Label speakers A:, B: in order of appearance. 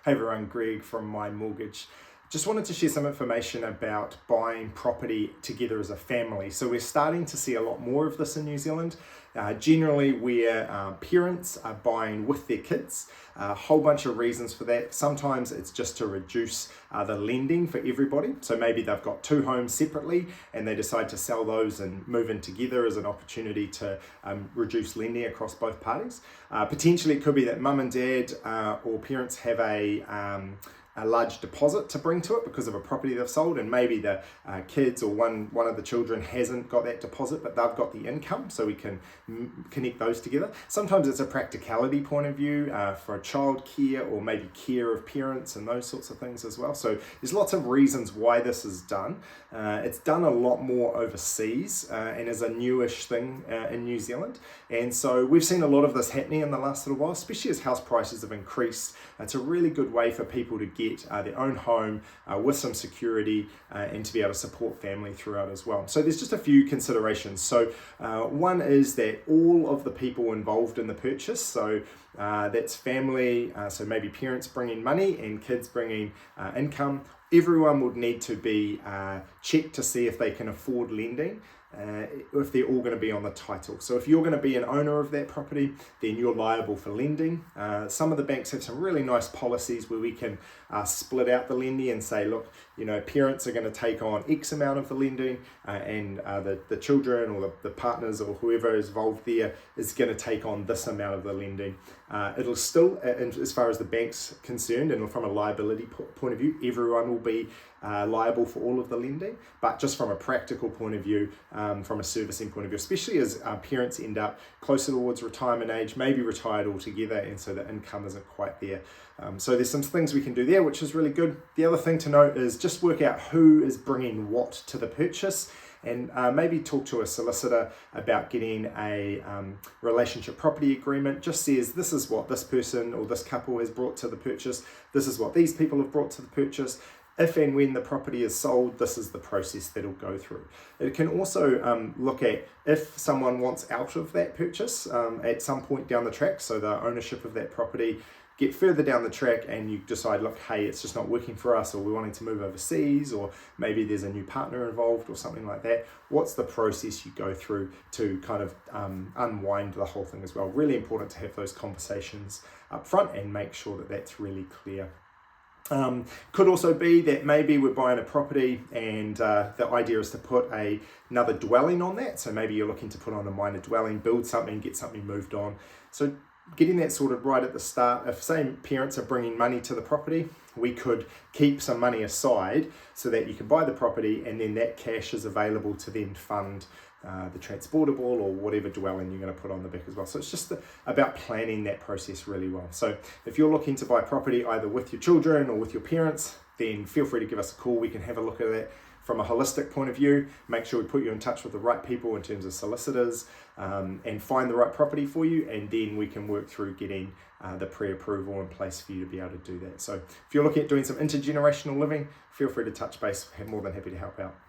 A: Hey everyone, Greg from My Mortgage. Just wanted to share some information about buying property together as a family. So we're starting to see a lot more of this in New Zealand, generally where parents are buying with their kids. A whole bunch of reasons for that. Sometimes it's just to reduce the lending for everybody. So maybe they've got two homes separately and they decide to sell those and move in together as an opportunity to reduce lending across both parties. Potentially it could be that mum and dad or parents have a large deposit to bring to it because of a property they've sold, and maybe the kids or one of the children hasn't got that deposit but they've got the income, so we can connect those together. Sometimes it's a practicality point of view for child care or maybe care of parents and those sorts of things as well. So there's lots of reasons why this is done. It's done a lot more overseas and is a newish thing in New Zealand, and so we've seen a lot of this happening in the last little while, especially as house prices have increased. It's a really good way for people to get their own home with some security and to be able to support family throughout as well. So there's just a few considerations. So one is that all of the people involved in the purchase, so that's family, so maybe parents bringing money and kids bringing income, everyone would need to be checked to see if they can afford lending. If they're all going to be on the title. So if you're going to be an owner of that property, then you're liable for lending. Some of the banks have some really nice policies where we can split out the lending and say, look, parents are going to take on X amount of the lending and the children or the partners or whoever is involved there is going to take on this amount of the lending. It'll still, as far as the bank's concerned and from a liability point of view, everyone will be liable for all of the lending, but just from a practical point of view, from a servicing point of view, especially as parents end up closer towards retirement age, maybe retired altogether, and so the income isn't quite there. So there's some things we can do there, which is really good. The other thing to note is just work out who is bringing what to the purchase, and maybe talk to a solicitor about getting a relationship property agreement. Just says this is what this person or this couple has brought to the purchase, this is what these people have brought to the purchase. If and when the property is sold, this is the process that it'll go through. It can also look at if someone wants out of that purchase at some point down the track, so the ownership of that property, get further down the track and you decide, look, hey, it's just not working for us, or we're wanting to move overseas, or maybe there's a new partner involved or something like that. What's the process you go through to kind of unwind the whole thing as well? Really important to have those conversations up front and make sure that that's really clear. Could also be that maybe we're buying a property and the idea is to put another dwelling on that. So maybe you're looking to put on a minor dwelling, build something, get something moved on. So getting that sorted right at the start. If say parents are bringing money to the property, we could keep some money aside so that you can buy the property and then that cash is available to then fund the transportable or whatever dwelling you're going to put on the back as well. So it's just about planning that process really well. So if you're looking to buy property either with your children or with your parents, then feel free to give us a call. We can have a look at that from a holistic point of view, make sure we put you in touch with the right people in terms of solicitors and find the right property for you, and then we can work through getting the pre-approval in place for you to be able to do that. So if you're looking at doing some intergenerational living, feel free to touch base. I'm more than happy to help out.